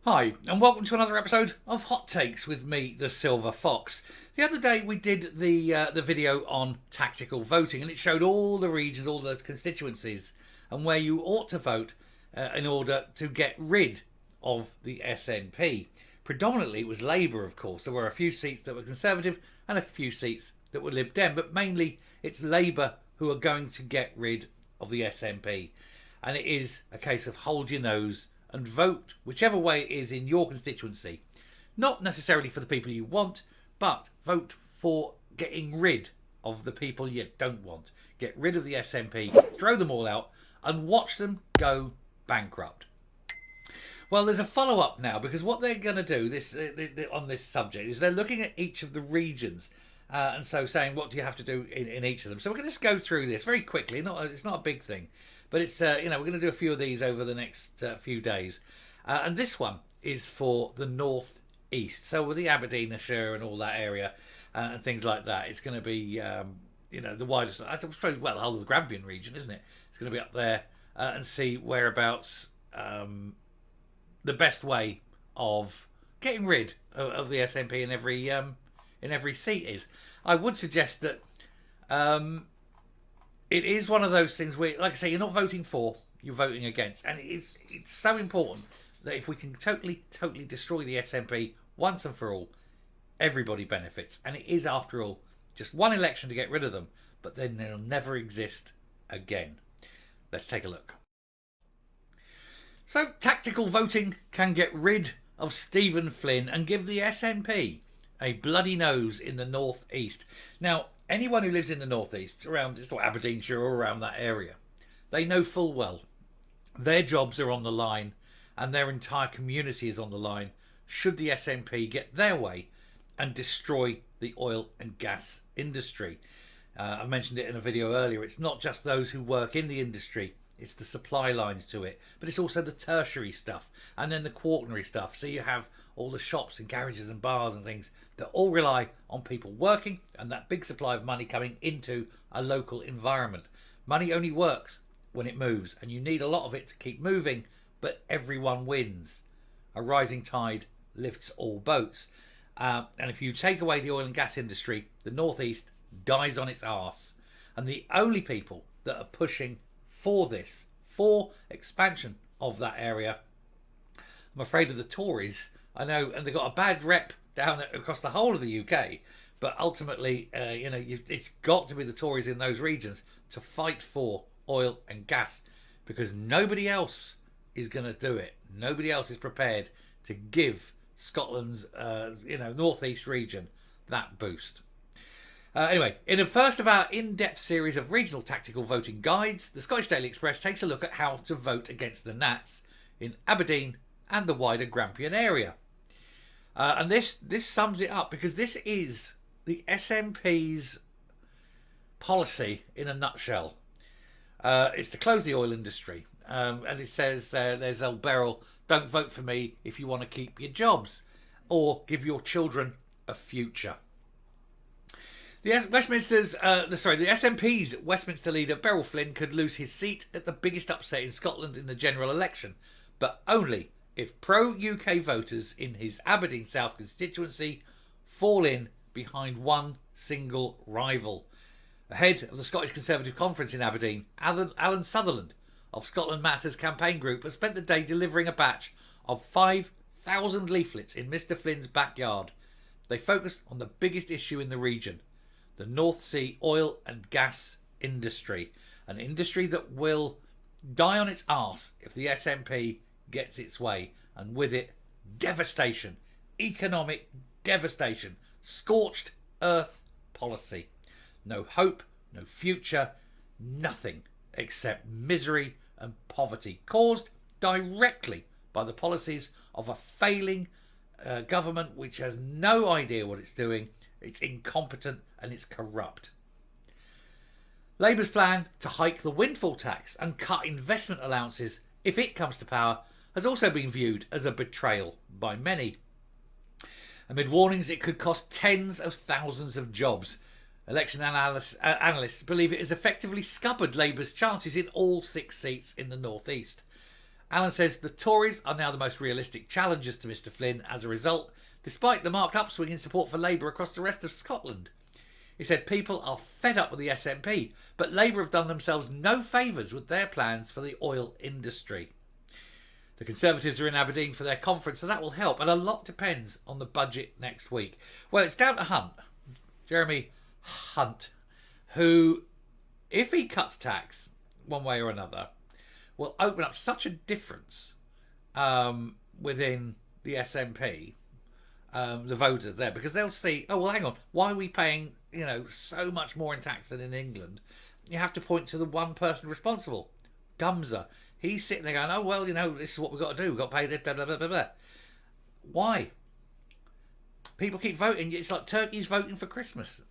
Hi, and welcome to another episode of Hot Takes with me, the Silver Fox. The other day we did the video on tactical voting, and it showed all the regions, all the constituencies, and where you ought to vote in order to get rid of the SNP. Predominantly it was Labour, of course. There were a few seats that were Conservative and a few seats that were Lib Dem, but mainly it's Labour who are going to get rid of the SNP. And it is a case of hold your nose and vote whichever way it is in your constituency. Not necessarily for the people you want, but vote for getting rid of the people you don't want. Get rid of the SNP, throw them all out, and watch them go bankrupt. Well, there's a follow-up now, because what they're going to do on this subject is they're looking at each of the regions, and so saying what do you have to do in each of them. So we're going to just go through this very quickly. It's not a big thing, but it's we're going to do a few of these over the next few days, and this one is for the North East. So with the Aberdeenshire and all that area and things like that, it's going to be the widest. I suppose the whole of the Grampian region, isn't it? It's going to be up there and see whereabouts the best way of getting rid of the SNP in every seat is. I would suggest that it is one of those things where, like I say, you're not voting for, you're voting against, and it's so important that if we can totally destroy the SNP once and for all, everybody benefits. And it is, after all, just one election to get rid of them, but then they'll never exist again. Let's take a look. So, tactical voting can get rid of Stephen Flynn and give the SNP a bloody nose in the North East. Now, anyone who lives in the North East, around Aberdeenshire or around that area, they know full well their jobs are on the line and their entire community is on the line should the SNP get their way and destroy the oil and gas industry. I mentioned it in a video earlier. It's not just those who work in the industry. It's the supply lines to it, but it's also the tertiary stuff and then the quaternary stuff. So you have all the shops and garages and bars and things that all rely on people working and that big supply of money coming into a local environment. Money only works when it moves, and you need a lot of it to keep moving, but everyone wins. A rising tide lifts all boats. And if you take away the oil and gas industry, the North East dies on its arse. And the only people that are pushing for expansion of that area, I'm afraid of the Tories. I know, and they've got a bad rep down across the whole of the UK, but ultimately, it's got to be the Tories in those regions to fight for oil and gas, because nobody else is going to do it. Nobody else is prepared to give Scotland's, North East region that boost. Anyway, in the first of our in-depth series of regional tactical voting guides, the Scottish Daily Express takes a look at how to vote against the Nats in Aberdeen and the wider Grampian area. And this sums it up, because this is the SNP's policy in a nutshell. It's to close the oil industry. And it says there's old Beryl, don't vote for me if you want to keep your jobs or give your children a future. The SNP's Westminster leader Beryl Flynn could lose his seat at the biggest upset in Scotland in the general election, but only if pro-UK voters in his Aberdeen South constituency fall in behind one single rival. Ahead of the Scottish Conservative Conference in Aberdeen, Alan Sutherland of Scotland Matters campaign group has spent the day delivering a batch of 5,000 leaflets in Mr Flynn's backyard. They focus on the biggest issue in the region, the North Sea oil and gas industry, an industry that will die on its arse if the SNP gets its way, and with it, devastation, economic devastation, scorched earth policy. No hope, no future, nothing except misery and poverty caused directly by the policies of a failing government which has no idea what it's doing. It's incompetent and it's corrupt. Labour's plan to hike the windfall tax and cut investment allowances if it comes to power has also been viewed as a betrayal by many. Amid warnings it could cost tens of thousands of jobs, election analysts believe it has effectively scuppered Labour's chances in all 6 seats in the North East. Allen says the Tories are now the most realistic challengers to Mr Flynn as a result, despite the marked upswing in support for Labour across the rest of Scotland. He said people are fed up with the SNP, but Labour have done themselves no favours with their plans for the oil industry. The Conservatives are in Aberdeen for their conference, so that will help, and a lot depends on the budget next week. Well, it's down to Hunt, Jeremy Hunt, who, if he cuts tax one way or another, will open up such a difference within the SNP, the voters there, because they'll see, oh, well, hang on, why are we paying, so much more in tax than in England? You have to point to the one person responsible, Dumser. He's sitting there going, oh, well, this is what we've got to do. We've got to pay this, blah, blah, blah, blah, blah. Why? People keep voting. It's like turkeys voting for Christmas.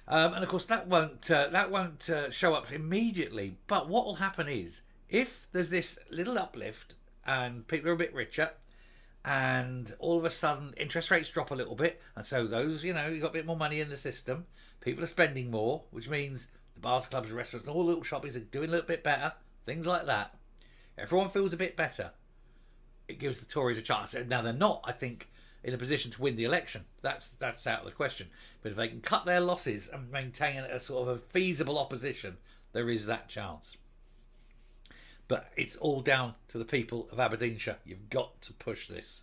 And, of course, that won't show up immediately. But what will happen is, if there's this little uplift and people are a bit richer, and all of a sudden interest rates drop a little bit, and so those, you've got a bit more money in the system, people are spending more, which means the bars, clubs, restaurants, and all the little shoppings are doing a little bit better. Things like that. Everyone feels a bit better. It gives the Tories a chance. Now, they're not, I think, in a position to win the election. That's out of the question. But if they can cut their losses and maintain a sort of a feasible opposition, there is that chance. But it's all down to the people of Aberdeenshire. You've got to push this.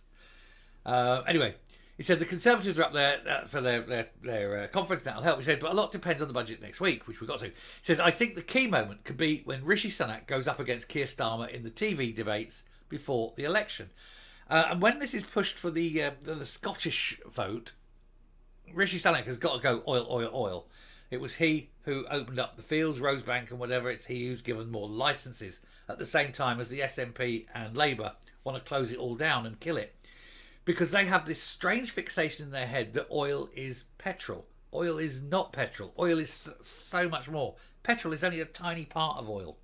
Anyway, he said the Conservatives are up there for their conference. That'll help. He said, but a lot depends on the budget next week, which we've got to. He says, I think the key moment could be when Rishi Sunak goes up against Keir Starmer in the TV debates before the election. And when this is pushed for the Scottish vote, Rishi Sunak has got to go oil, oil, oil. It was he who opened up the fields, Rosebank and whatever. It's he who's given more licences at the same time as the SNP and Labour want to close it all down and kill it. Because they have this strange fixation in their head that oil is petrol. Oil is not petrol. Oil is so much more. Petrol is only a tiny part of oil.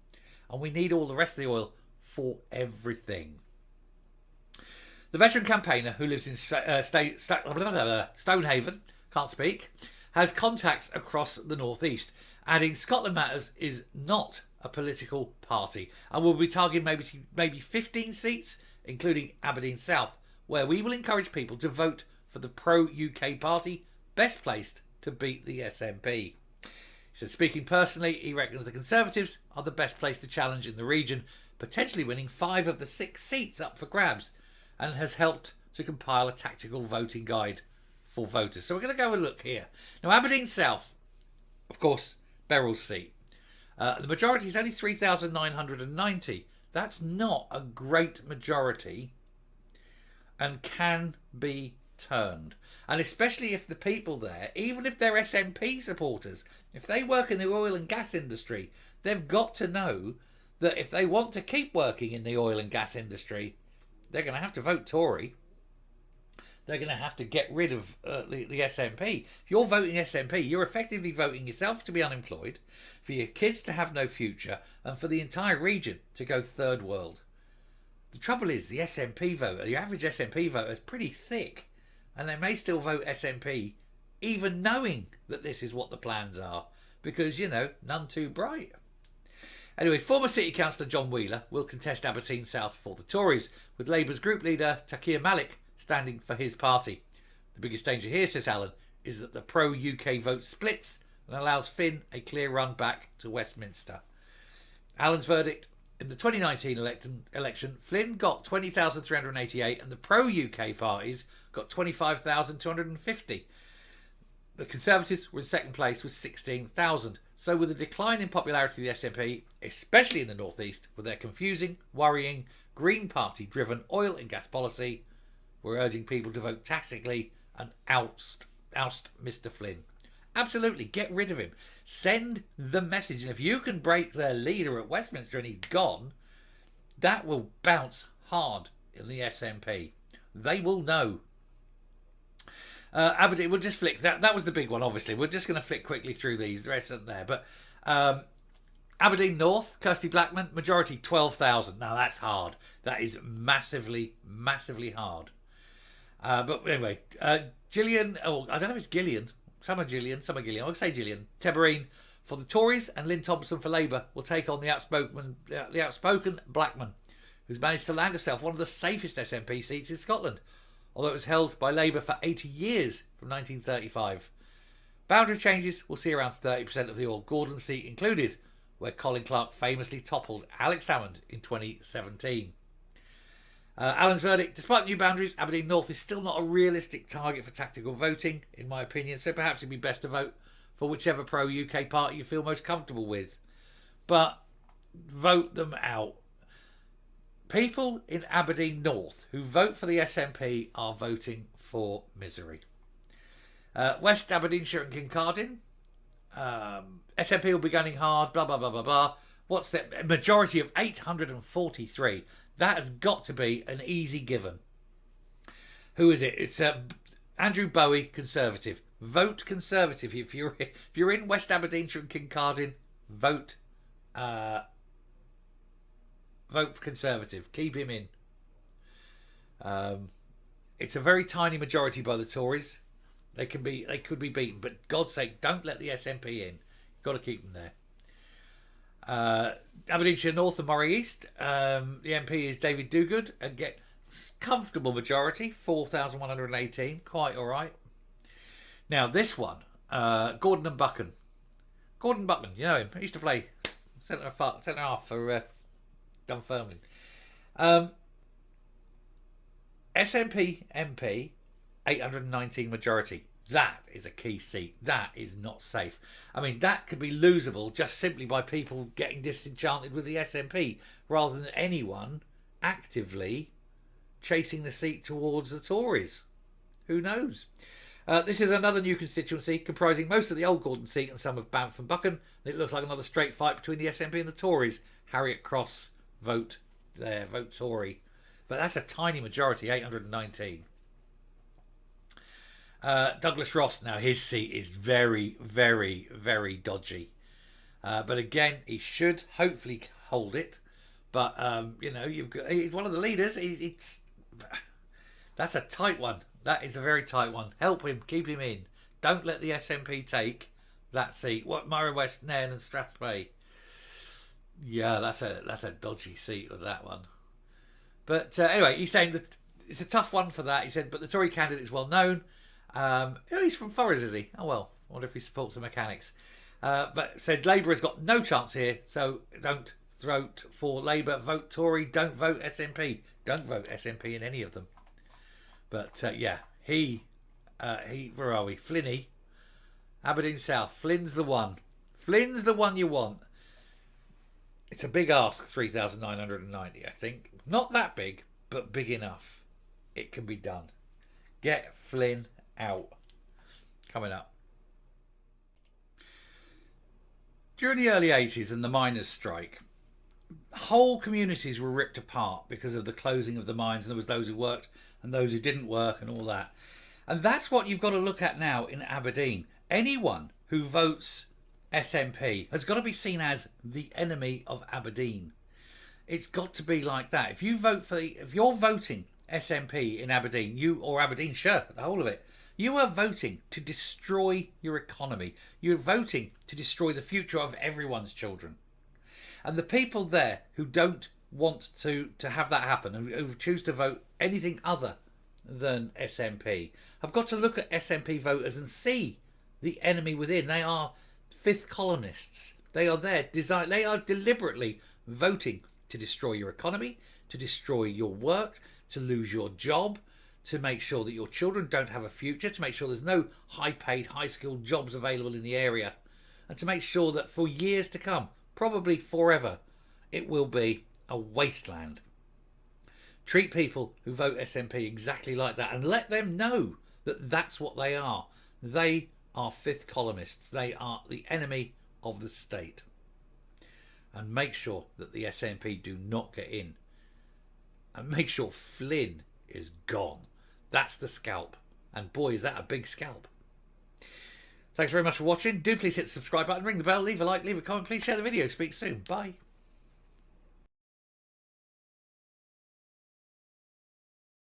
And we need all the rest of the oil for everything. The veteran campaigner who lives in Stonehaven, can't speak, has contacts across the northeast, adding Scotland Matters is not a political party and will be targeting maybe 15 seats, including Aberdeen South, where we will encourage people to vote for the pro-UK party best placed to beat the SNP. He said, speaking personally, he reckons the Conservatives are the best place to challenge in the region, potentially winning 5 of the 6 seats up for grabs, and has helped to compile a tactical voting guide for voters. So we're going to go and look here. Now, Aberdeen South, of course, Beryl's seat. The majority is only 3,990. That's not a great majority, and can be turned. And especially if the people there, even if they're SNP supporters, if they work in the oil and gas industry, they've got to know that if they want to keep working in the oil and gas industry, they're going to have to vote Tory. They're going to have to get rid of the SNP. If you're voting SNP, you're effectively voting yourself to be unemployed, for your kids to have no future, and for the entire region to go third world. The trouble is, the SNP voter, the average SNP voter is pretty thick, and they may still vote SNP even knowing that this is what the plans are, because, none too bright. Anyway, former City Councillor John Wheeler will contest Aberdeen South for the Tories, with Labour's group leader Takir Malik standing for his party. The biggest danger here, says Allen, is that the pro-UK vote splits and allows Finn a clear run back to Westminster. Allen's verdict: in the 2019 election, Flynn got 20,388 and the pro-UK parties got 25,250. The Conservatives were in second place with 16,000. So with a decline in popularity of the SNP, especially in the North East, with their confusing, worrying, Green Party-driven oil and gas policy, we're urging people to vote tactically and oust Mr Flynn. Absolutely, get rid of him. Send the message. And if you can break their leader at Westminster and he's gone, that will bounce hard in the SNP. They will know. Aberdeen, we'll just flick. That was the big one, obviously. We're just going to flick quickly through these. The rest isn't there. But Aberdeen North, Kirsty Blackman, majority 12,000. Now, that's hard. That is massively, massively hard. But anyway, Gillian, I don't know if it's Gillian. Some are Gillian. I'll say Gillian. Tebereen for the Tories and Lynn Thompson for Labour will take on the outspoken Blackman. who's managed to land herself one of the safest SNP seats in Scotland, although it was held by Labour for 80 years from 1935. Boundary changes will see around 30% of the old Gordon seat included, where Colin Clark famously toppled Alex Salmond in 2017. Alan's verdict: despite new boundaries, Aberdeen North is still not a realistic target for tactical voting, in my opinion, so perhaps it'd be best to vote for whichever pro-UK party you feel most comfortable with. But vote them out. People in Aberdeen North who vote for the SNP are voting for misery. West Aberdeenshire and Kincardine. SNP will be gunning hard, blah, blah, blah, blah, blah. What's that? A majority of 843. That has got to be an easy given. Who is it? It's Andrew Bowie, Conservative. Vote Conservative. If you're in West Aberdeenshire and Kincardine, vote Conservative. Keep him in. It's a very tiny majority by the Tories. They could be beaten, but God's sake, don't let the SNP in. You've got to keep them there. Aberdeenshire North and Moray East. The MP is David Dogood and get comfortable majority, 4,118. Quite all right. Now this one, Gordon and Buchan. Gordon Buchan, you know him. He used to play centre half for Dunfermline. SNP MP, 819 majority. That is a key seat. That is not safe. I mean, that could be losable just simply by people getting disenchanted with the SNP rather than anyone actively chasing the seat towards the Tories. Who knows? This is another new constituency comprising most of the old Gordon seat and some of Banff and Buchan. And it looks like another straight fight between the SNP and the Tories. Harriet Cross, vote there, vote Tory. But that's a tiny majority, 819. Douglas Ross, now his seat is very, very, very dodgy. But again, he should hopefully hold it. But, he's one of the leaders. That's a tight one. That is a very tight one. Help him, keep him in. Don't let the SNP take that seat. What, Murray West, Nairn and Strathspey? Yeah, that's a dodgy seat with that one. But anyway, he's saying that it's a tough one for that. He said, but the Tory candidate is well known. He's from Forres, is he? Oh well, I wonder if he supports the mechanics. But said Labour has got no chance here, so don't vote for Labour, vote Tory, don't vote SNP. Don't vote SNP in any of them. But where are we? Flinny, Aberdeen South. Flynn's the one. Flynn's the one you want. It's a big ask, 3,990, I think. Not that big, but big enough. It can be done. Get Flynn out. Coming up. During the early 80s and the miners' strike, whole communities were ripped apart because of the closing of the mines, and there was those who worked and those who didn't work and all that. And that's what you've got to look at now in Aberdeen. Anyone who votes SNP has got to be seen as the enemy of Aberdeen. It's got to be like that. If you're voting SNP in Aberdeen, or Aberdeenshire, the whole of it, you are voting to destroy your economy. You're voting to destroy the future of everyone's children. And the people there who don't want to have that happen, and who choose to vote anything other than SNP, have got to look at SNP voters and see the enemy within. They are fifth columnists. They are there. They are deliberately voting to destroy your economy, to destroy your work, to lose your job, to make sure that your children don't have a future, to make sure there's no high-paid, high-skilled jobs available in the area, and to make sure that for years to come, probably forever, it will be a wasteland. Treat people who vote SNP exactly like that and let them know that that's what they are. They are fifth columnists. They are the enemy of the state. And make sure that the SNP do not get in. And make sure Flynn is gone. That's the scalp. And boy, is that a big scalp. Thanks very much for watching. Do please hit the subscribe button, ring the bell, leave a like, leave a comment. Please share the video. Speak soon. Bye.